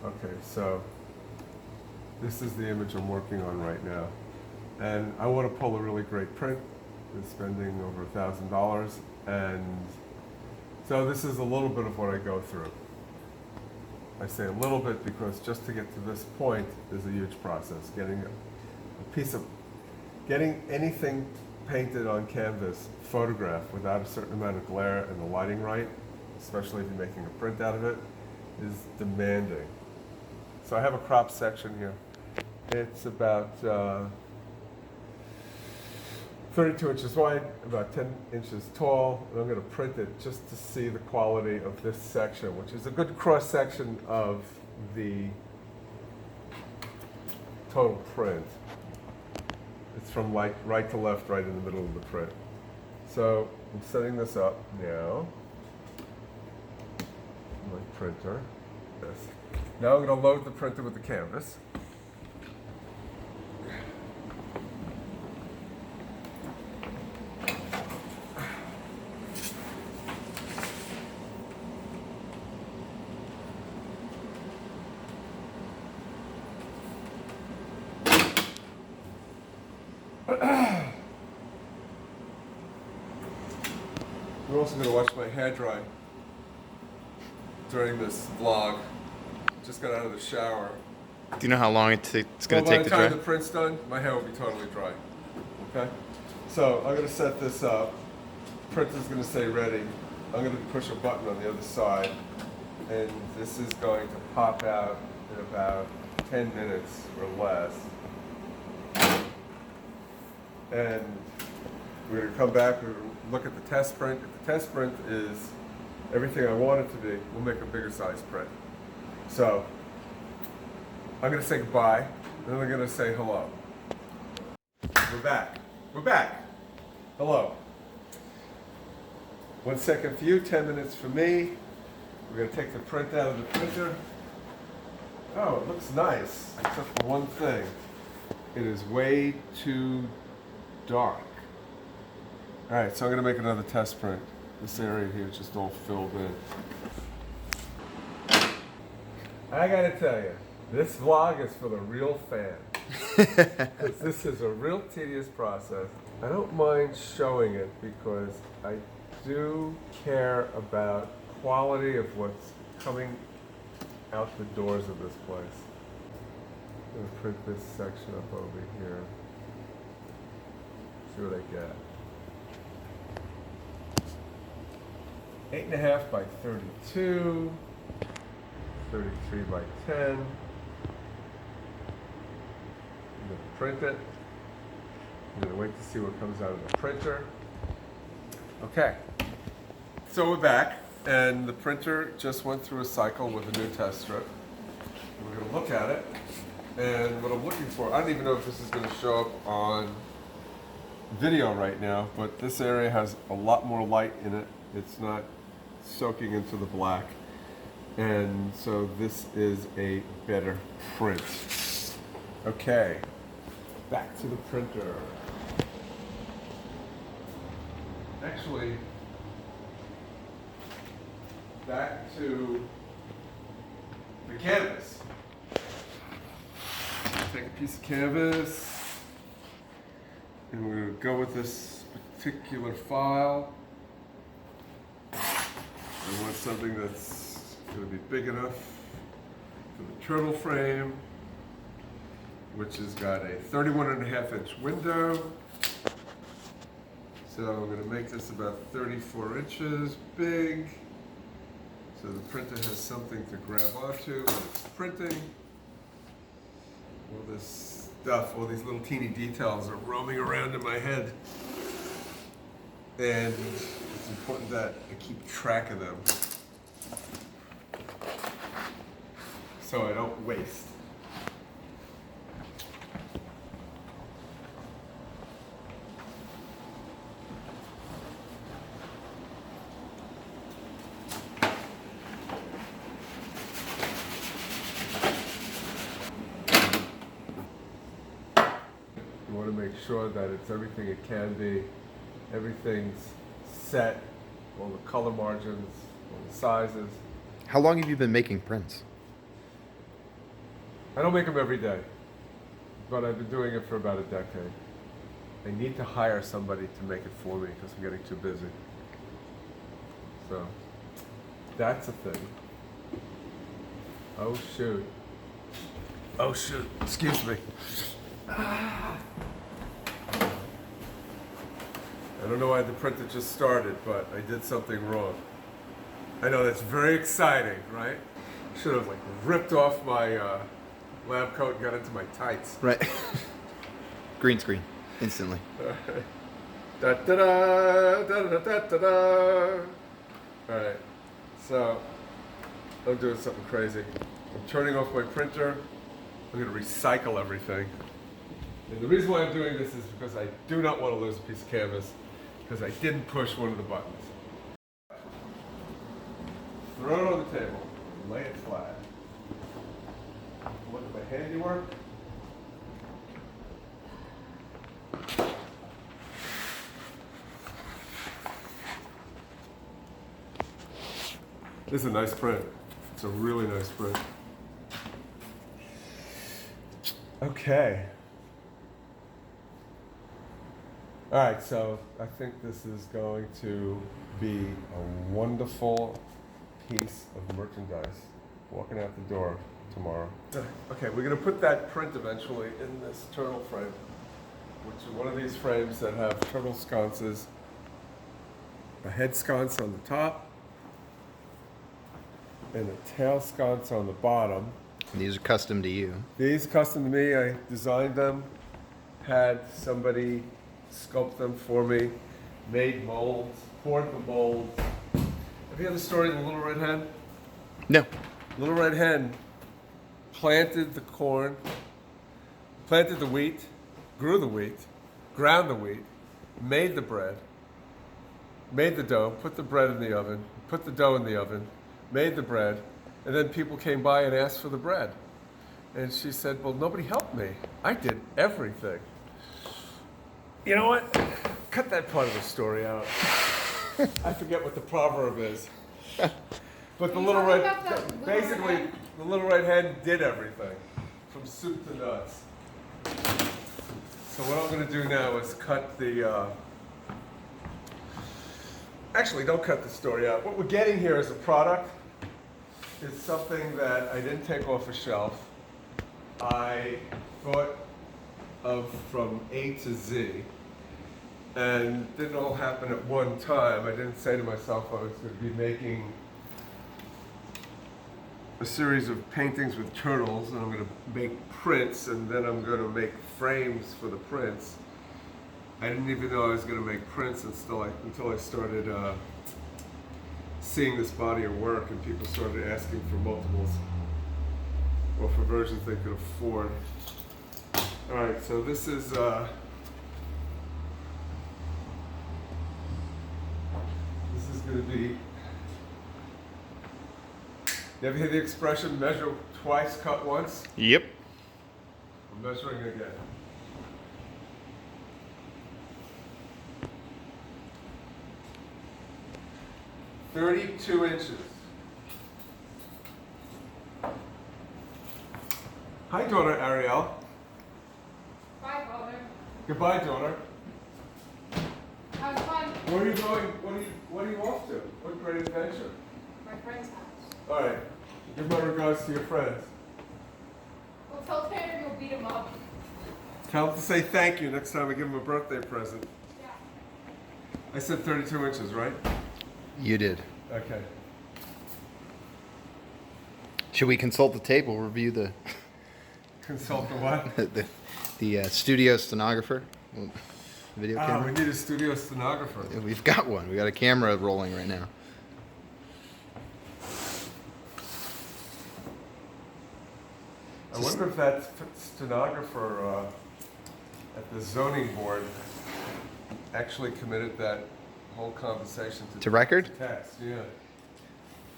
Okay, so this is the image I'm working on right now. And I want to pull a really great print. I'm spending over $1,000. And so this is a little bit of what I go through. I say a little bit because just to get to this point is a huge process. Getting anything painted on canvas, photographed without a certain amount of glare and the lighting right, especially if you're making a print out of it, is demanding. So I have a crop section here. It's about 32 inches wide, about 10 inches tall, and I'm going to print it just to see the quality of this section, which is a good cross section of the total print. It's from right to left, right in the middle of the print. So I'm setting this up now. My printer. Yes. Now I'm going to load the printer with the canvas. We're also going to watch my hair dry during this vlog. Just got out of the shower. Do you know how long it's going to take to dry? By the time the print's done, my hair will be totally dry. Okay? So I'm going to set this up. Printer's going to say ready. I'm going to push a button on the other side, and this is going to pop out in about 10 minutes or less. And we're going to come back, we're going to look at the test print. If the test print is everything I want it to be, we'll make a bigger size print. So I'm going to say goodbye, and then I'm going to say hello. We're back. We're back. Hello. 1 second for you, 10 minutes for me. We're going to take the print out of the printer. Oh, it looks nice, except for one thing. It is way too dark. All right, so I'm going to make another test print. This area here is just all filled in. I got to tell you, this vlog is for the real fan. This is a real tedious process. I don't mind showing it because I do care about quality of what's coming out the doors of this place. I'm going to print this section up over here. See what I get. 8.5 by 32, 33 by 10. I'm going to print it. I'm going to wait to see what comes out of the printer. Okay, so we're back, and the printer just went through a cycle with a new test strip. We're going to look at it, and what I'm looking for, I don't even know if this is going to show up on video right now, but this area has a lot more light in it. It's not soaking into the black, and so this is a better print. Okay, back to the printer. Actually, back to the canvas. Take a piece of canvas, and we're going to go with this particular file. I want something that's going to be big enough for the turtle frame, which has got a 31.5-inch window. So I'm going to make this about 34 inches big, so the printer has something to grab onto when it's printing. All this stuff, all these little teeny details are roaming around in my head, and it's important that I keep track of them so I don't waste. You want to make sure that it's everything it can be. Everything's set, all the color margins, all the sizes. How long have you been making prints? I don't make them every day, but I've been doing it for about a decade. I need to hire somebody to make it for me because I'm getting too busy. So, that's a thing. Oh shoot. Oh shoot, excuse me. I don't know why the printer just started, but I did something wrong. I know that's very exciting, right? Should have like ripped off my lab coat and got into my tights. Right. Green screen, instantly. Da da da da da da da da. All right, so I'm doing something crazy. I'm turning off my printer. I'm going to recycle everything. And the reason why I'm doing this is because I do not want to lose a piece of canvas because I didn't push one of the buttons. Throw it on the table. Lay it flat. Look at my handiwork. This is a nice print. It's a really nice print. Okay. All right, so I think this is going to be a wonderful piece of merchandise walking out the door tomorrow. Okay, we're going to put that print eventually in this turtle frame, which is one of these frames that have turtle sconces, a head sconce on the top, and a tail sconce on the bottom. These are custom to you. These custom to me. I designed them, had somebody sculpt them for me, made molds, poured the molds. Have you heard the story of the Little Red Hen? No. Little Red Hen planted the corn, planted the wheat, grew the wheat, ground the wheat, made the bread, made the dough, put the bread in the oven, put the dough in the oven, made the bread, and then people came by and asked for the bread. And she said, well, nobody helped me. I did everything. You know what? Cut that part of the story out. I forget what the proverb is. But the little red, basically, the Little Red Hen did everything, from soup to nuts. So what I'm going to do now is cut the, actually don't cut the story out. What we're getting here as a product is something that I didn't take off a shelf. I thought of from A to Z, and it didn't all happen at one time. I didn't say to myself I was going to be making a series of paintings with turtles, and I'm going to make prints, and then I'm going to make frames for the prints. I didn't even know I was going to make prints until I started seeing this body of work, and people started asking for multiples, or for versions they could afford. All right, so this is going to be. You ever hear the expression "measure twice, cut once"? Yep. I'm measuring again. "32 inches. Hi, daughter Ariel. Bye, brother. Goodbye, daughter. Have fun. Where are you going? What are you off to? What great adventure? My friend's house. All right. Give my regards to your friends. Well, tell Tanner you'll beat him up. Tell them to say thank you next time I give them a birthday present. Yeah. I said 32 inches, right? You did. Okay. Should we consult the tape? We'll review the Consult the what? the studio stenographer. Video We camera. need a studio stenographer. We've got one. We got a camera rolling right now. I wonder if that stenographer at the zoning board actually committed that whole conversation To record? to text. Yeah.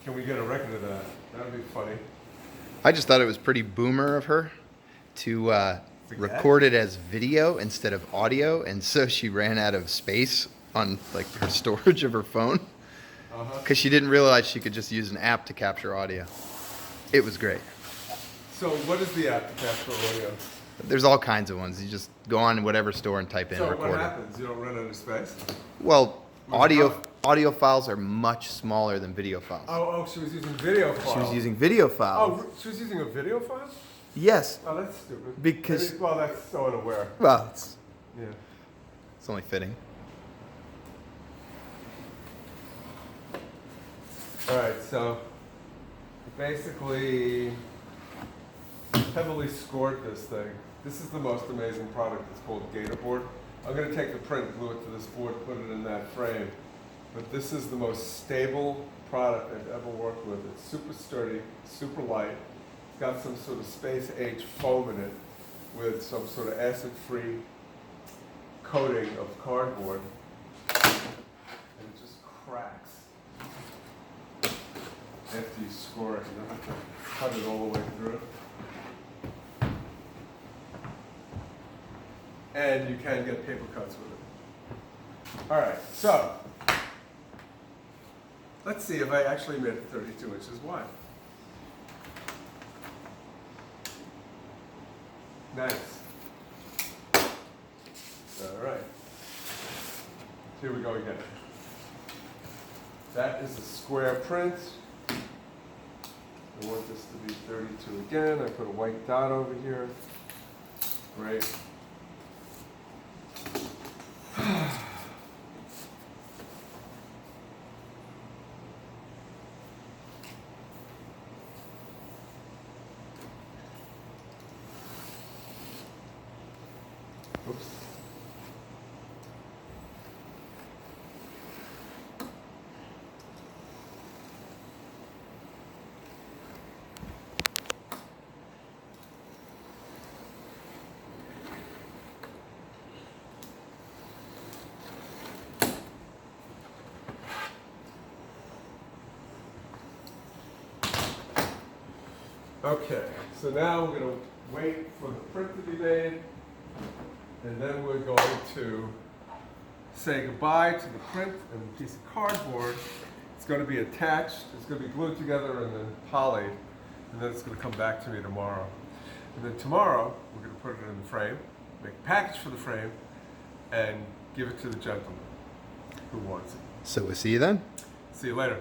Can we get a record of that? That would be funny. I just thought it was pretty boomer of her to record it as video instead of audio, and so she ran out of space on like her storage of her phone because she didn't realize she could just use an app to capture audio. It was great. So what is the app to capture audio? There's all kinds of ones. You just go on to whatever store and type in So record what it. happens? You don't run out of space? Well, Where's it going? audio files are much smaller than video files. Oh, she was using video files. She was using video files. Oh, she was using a video file? Yes. Oh, that's stupid. Because- Well, that's so unaware. Well, Yeah. it's only fitting. All right, so basically heavily scored this thing. This is the most amazing product. It's called Gatorboard. I'm going to take the print, glue it to this board, put it in that frame. But this is the most stable product I've ever worked with. It's super sturdy, super light. It's got some sort of space-age foam in it with some sort of acid-free coating of cardboard. And it just cracks after you score it. You don't have to cut it all the way through. And you can get paper cuts with it. All right, so let's see if I actually made it 32 inches wide. Nice. All right. Here we go again. That is a square print. I want this to be 32 again. I put a white dot over here. Great. Oops. Okay, so now we're going to wait for the print to be made, and then we're going to say goodbye to the print and the piece of cardboard. It's going to be attached, it's going to be glued together and then polyed, and then it's going to come back to me tomorrow. And then tomorrow, we're going to put it in the frame, make a package for the frame, and give it to the gentleman who wants it. So we'll see you then. See you later.